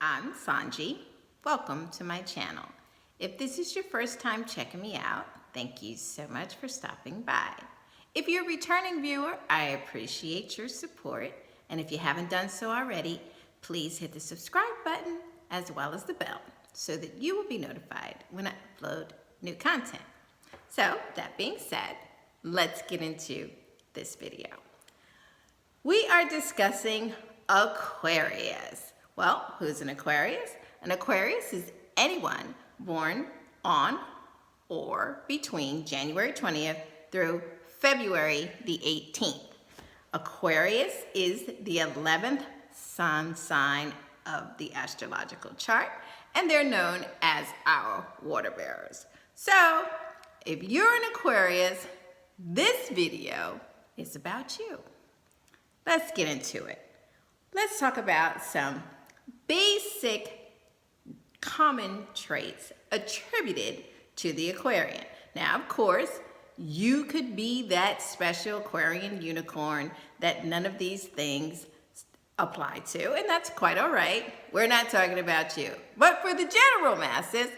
I'm Sohnjee. Welcome to my channel. If this is your first time checking me out, thank you so much for stopping by. If you're a returning viewer, I appreciate your support. And if you haven't done so already, please hit the subscribe button as well as the bell so that you will be notified when I upload new content. So that being said, let's get into this video. We are discussing Aquarius. Well, who's an Aquarius? An Aquarius is anyone born on or between January 20th through February the 18th. Aquarius is the 11th sun sign of the astrological chart, and they're known as our water bearers. So, if you're an Aquarius, this video is about you. Let's get into it. Let's talk about some basic common traits attributed to the Aquarian. Now, of course, you could be that special Aquarian unicorn that none of these things apply to, and that's quite all right. We're not talking about you. But for the general masses,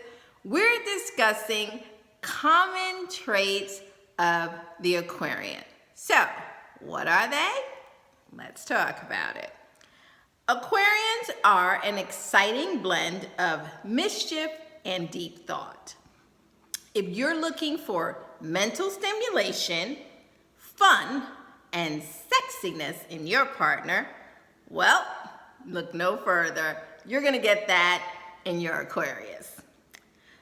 we're discussing common traits of the Aquarian. So, what are they? Let's talk about it. Aquarians are an exciting blend of mischief and deep thought. If you're looking for mental stimulation, fun, and sexiness in your partner, well, look no further. You're gonna get that in your Aquarius.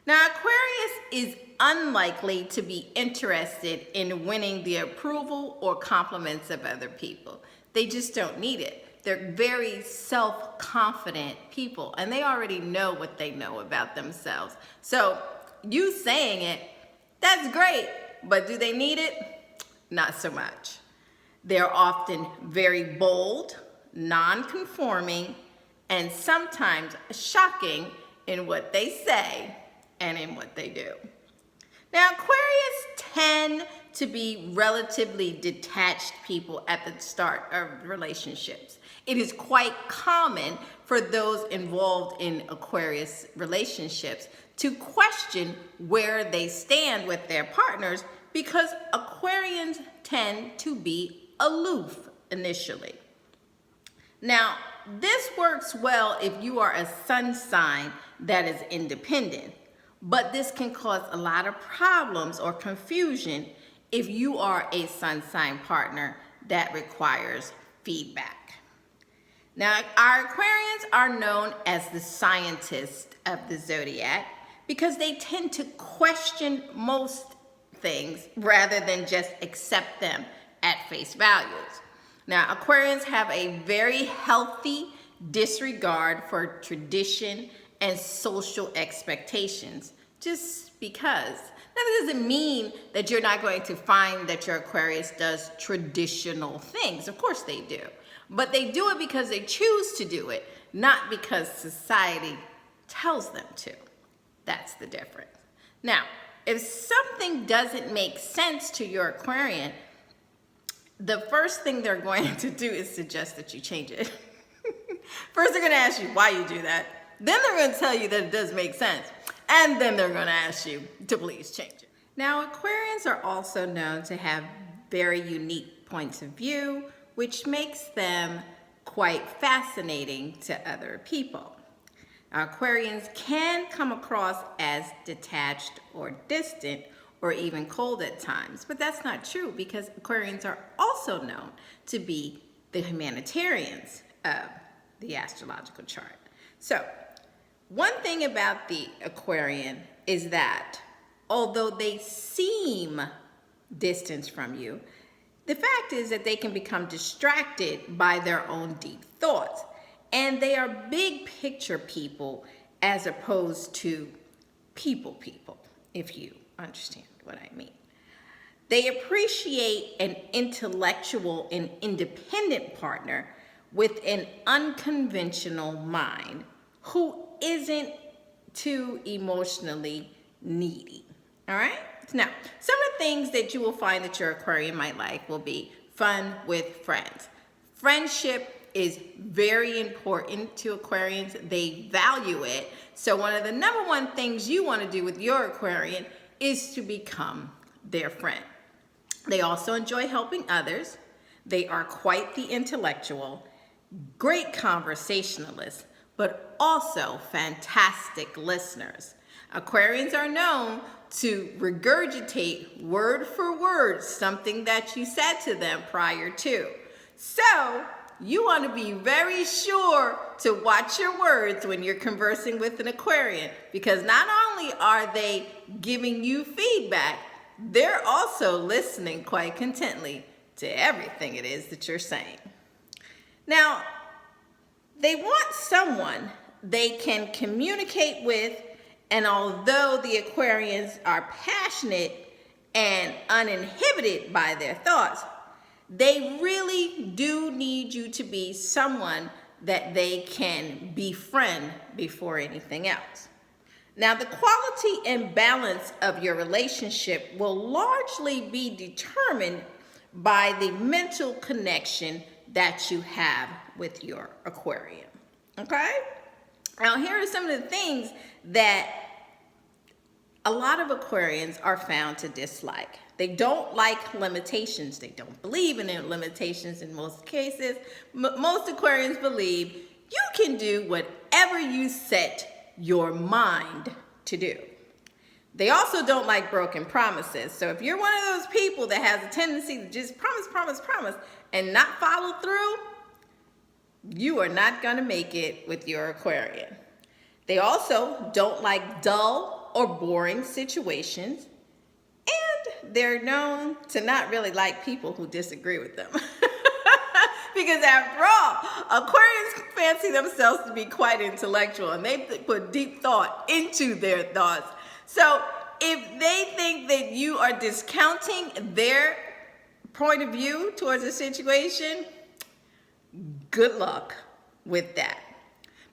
Now, Aquarius is unlikely to be interested in winning the approval or compliments of other people. They just don't need it. They're very self-confident people, and they already know what they know about themselves. So you saying it, that's great, but do they need it? Not so much. They're often very bold, non-conforming, and sometimes shocking in what they say and in what they do. Now, Aquarius tend to be relatively detached people at the start of relationships. It is quite common for those involved in Aquarius relationships to question where they stand with their partners because Aquarians tend to be aloof initially. Now, this works well if you are a sun sign that is independent, but this can cause a lot of problems or confusion if you are a sun sign partner that requires feedback. Now, our Aquarians are known as the scientists of the zodiac because they tend to question most things rather than just accept them at face values. Now, Aquarians have a very healthy disregard for tradition and social expectations, just because. Now, that doesn't mean that you're not going to find that your Aquarius does traditional things. Of course they do. But they do it because they choose to do it, not because society tells them to. That's the difference. Now, if something doesn't make sense to your Aquarian, the first thing they're going to do is suggest that you change it. First, they're going to ask you why you do that. Then they're going to tell you that it does make sense. And then they're going to ask you to please change it. Now, Aquarians are also known to have very unique points of view, which makes them quite fascinating to other people. Aquarians can come across as detached or distant or even cold at times, but that's not true because Aquarians are also known to be the humanitarians of the astrological chart. So, one thing about the Aquarian is that although they seem distant from you, the fact is that they can become distracted by their own deep thoughts. And they are big picture people as opposed to people, if you understand what I mean. They appreciate an intellectual and independent partner with an unconventional mind who isn't too emotionally needy. All right? Now, some of the things that you will find that your Aquarian might like will be fun with friends. Friendship is very important to Aquarians. They value it. So one of the number one things you want to do with your Aquarian is to become their friend. They also enjoy helping others. They are quite the intellectual, great conversationalists, but also fantastic listeners. Aquarians are known to regurgitate word for word something that you said to them prior to. So you want to be very sure to watch your words when you're conversing with an Aquarian, because not only are they giving you feedback, they're also listening quite contently to everything it is that you're saying. Now, they want someone they can communicate with, and although the Aquarians are passionate and uninhibited by their thoughts, they really do need you to be someone that they can befriend before anything else. Now, the quality and balance of your relationship will largely be determined by the mental connection that you have with your Aquarian, okay? Now, here are some of the things that a lot of Aquarians are found to dislike. They don't like limitations. They don't believe in limitations in most cases. Most Aquarians believe you can do whatever you set your mind to do. They also don't like broken promises. So if you're one of those people that has a tendency to just promise, and not follow through, you are not going to make it with your Aquarian. They also don't like dull or boring situations, and they're known to not really like people who disagree with them. Because after all, Aquarians fancy themselves to be quite intellectual, and they put deep thought into their thoughts. So if they think that you are discounting their point of view towards a situation, good luck with that.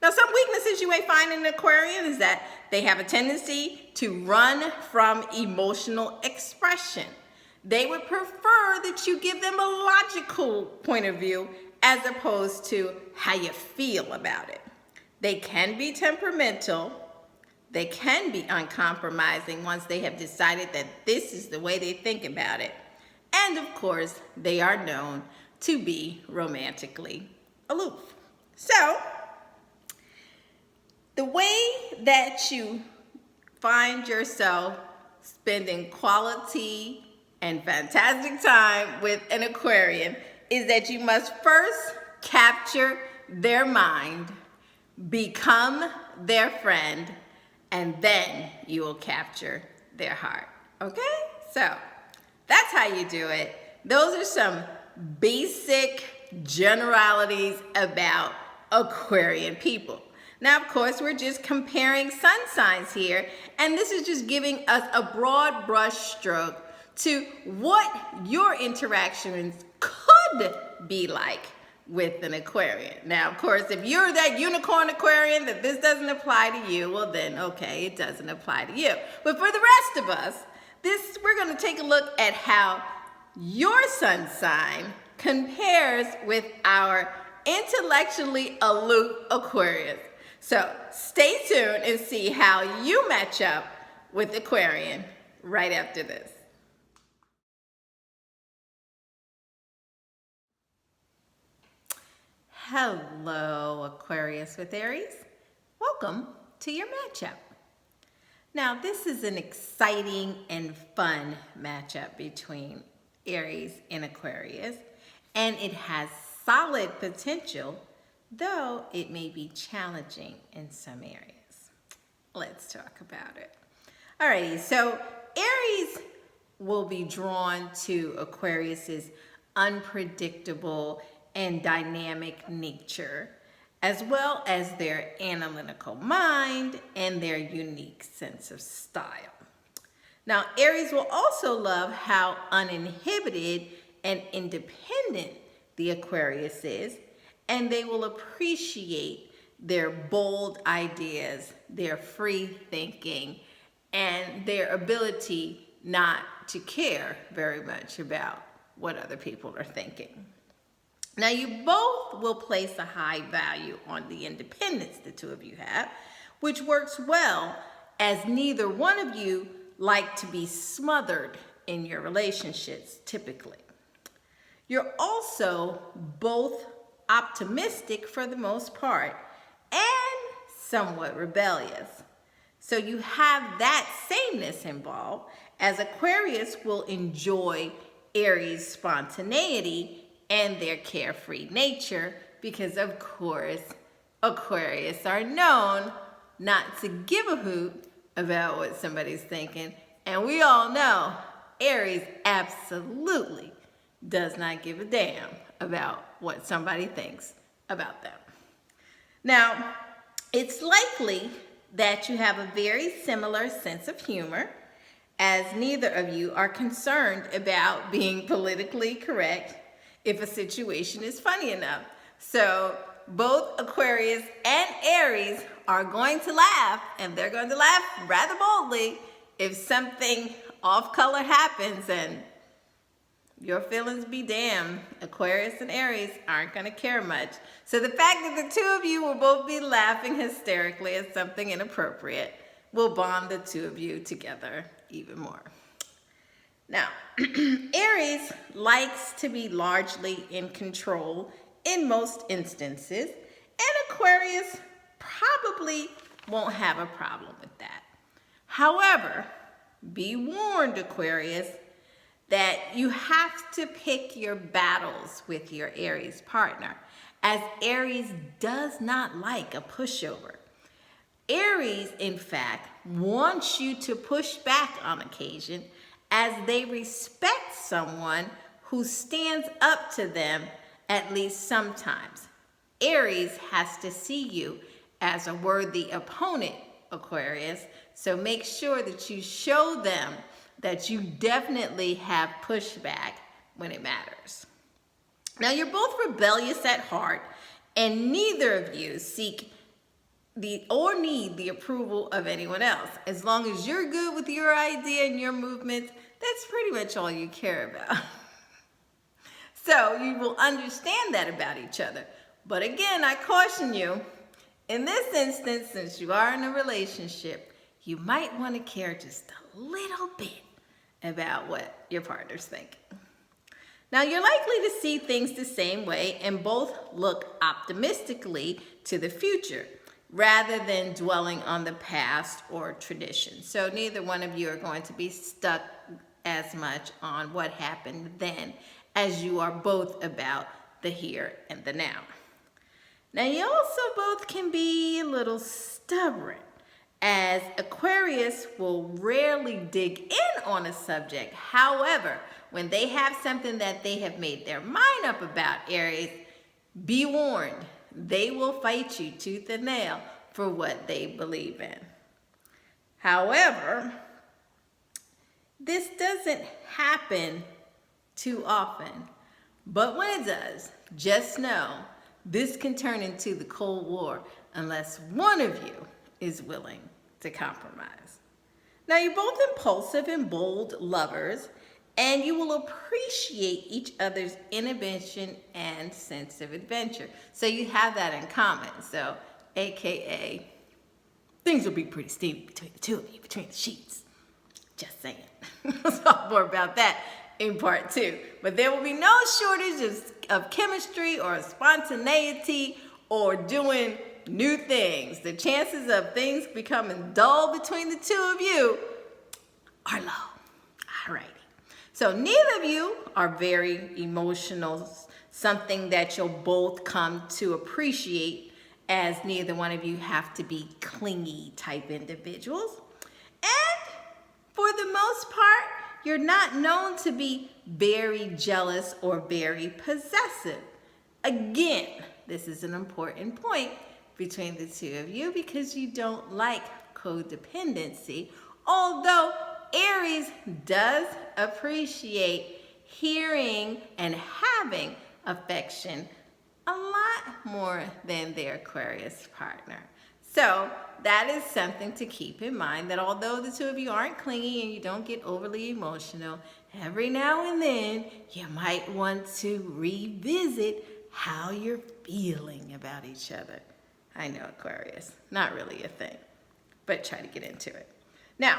Now, some weaknesses you may find in an Aquarian is that they have a tendency to run from emotional expression. They would prefer that you give them a logical point of view as opposed to how you feel about it. They can be temperamental. They can be uncompromising once they have decided that this is the way they think about it. And of course, they are known to be romantically aloof. So, the way that you find yourself spending quality and fantastic time with an Aquarian is that you must first capture their mind, become their friend, and then you will capture their heart. Okay? So that's how you do it. Those are some basic generalities about Aquarian people. Now, of course, we're just comparing sun signs here, and this is just giving us a broad brush stroke to what your interactions could be like with an Aquarian. Now, of course, if you're that unicorn Aquarian that this doesn't apply to you, well then, okay, it doesn't apply to you. But for the rest of us, we're going to take a look at how your sun sign compares with our intellectually aloof Aquarius. So stay tuned and see how you match up with Aquarian right after this. Hello, Aquarius with Aries. Welcome to your matchup. Now, this is an exciting and fun matchup between Aries and Aquarius, and it has solid potential, though it may be challenging in some areas. Let's talk about it. Alrighty, so Aries will be drawn to Aquarius's unpredictable and dynamic nature, as well as their analytical mind and their unique sense of style. Now, Aries will also love how uninhibited and independent the Aquarius is, and they will appreciate their bold ideas, their free thinking, and their ability not to care very much about what other people are thinking. Now, you both will place a high value on the independence the two of you have, which works well as neither one of you like to be smothered in your relationships typically. You're also both optimistic for the most part and somewhat rebellious. So you have that sameness involved, as Aquarius will enjoy Aries' spontaneity and their carefree nature because, of course, Aquarius are known not to give a hoot about what somebody's thinking. And we all know Aries absolutely does not give a damn about what somebody thinks about them. Now, it's likely that you have a very similar sense of humor, as neither of you are concerned about being politically correct if a situation is funny enough. So both Aquarius and Aries are going to laugh, and they're going to laugh rather boldly if something off color happens, and your feelings be damned. Aquarius and Aries aren't going to care much. So the fact that the two of you will both be laughing hysterically at something inappropriate will bond the two of you together even more. Now, Aries likes to be largely in control in most instances, and Aquarius probably won't have a problem with that. However, be warned, Aquarius, that you have to pick your battles with your Aries partner, as Aries does not like a pushover. Aries, in fact, wants you to push back on occasion, as they respect someone who stands up to them at least sometimes. Aries has to see you as a worthy opponent, Aquarius, so make sure that you show them that you definitely have pushback when it matters. Now, you're both rebellious at heart, and neither of you seek or need the approval of anyone else. As long as you're good with your idea and your movements, that's pretty much all you care about. So you will understand that about each other. But again, I caution you, in this instance, since you are in a relationship, you might want to care just a little bit about what your partner's thinking. Now, you're likely to see things the same way and both look optimistically to the future rather than dwelling on the past or tradition. So neither one of you are going to be stuck as much on what happened then, as you are both about the here and the now. Now, you also both can be a little stubborn, as Aquarius will rarely dig in on a subject. However, when they have something that they have made their mind up about, Aries, be warned, they will fight you tooth and nail for what they believe in. However, this doesn't happen too often, but when it does, just know this can turn into the Cold War unless one of you is willing to compromise. Now, you're both impulsive and bold lovers, and you will appreciate each other's innovation and sense of adventure. So you have that in common. So, AKA, things will be pretty steamy between the two of you, between the sheets. Just saying. We'll talk more about that in part 2. But there will be no shortage of chemistry or spontaneity or doing new things. The chances of things becoming dull between the two of you are low. All righty. So neither of you are very emotional, something that you'll both come to appreciate, as neither one of you have to be clingy type individuals. And for the most part, you're not known to be very jealous or very possessive. Again, this is an important point between the two of you because you don't like codependency, although Aries does appreciate hearing and having affection a lot more than their Aquarius partner. So that is something to keep in mind, that although the two of you aren't clingy and you don't get overly emotional, every now and then you might want to revisit how you're feeling about each other. I know, Aquarius, not really a thing, but try to get into it. Now,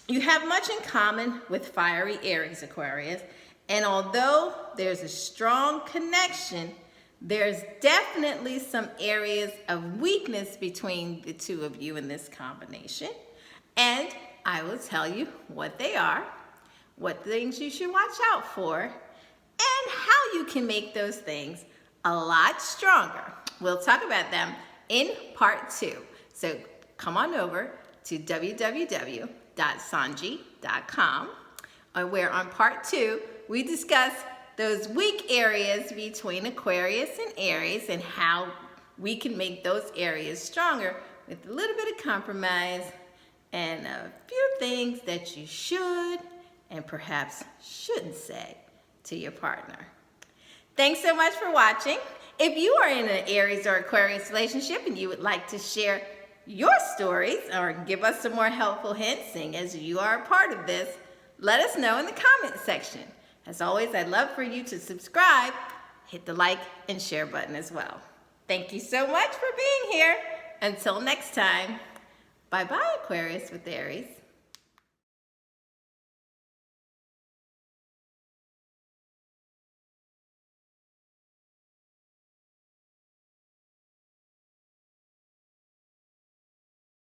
you have much in common with fiery Aries, Aquarius, and although there's a strong connection, there's definitely some areas of weakness between the two of you in this combination, and I will tell you what they are, what things you should watch out for, and how you can make those things a lot stronger. We'll talk about them in part 2. So come on over to www.sohnjee.com, where on part 2, we discuss those weak areas between Aquarius and Aries and how we can make those areas stronger with a little bit of compromise and a few things that you should and perhaps shouldn't say to your partner. Thanks so much for watching. If you are in an Aries or Aquarius relationship and you would like to share your stories or give us some more helpful hints, seeing as you are a part of this, let us know in the comment section. As always, I'd love for you to subscribe, hit the like and share button as well. Thank you so much for being here. Until next time, bye-bye, Aquarius with Aries.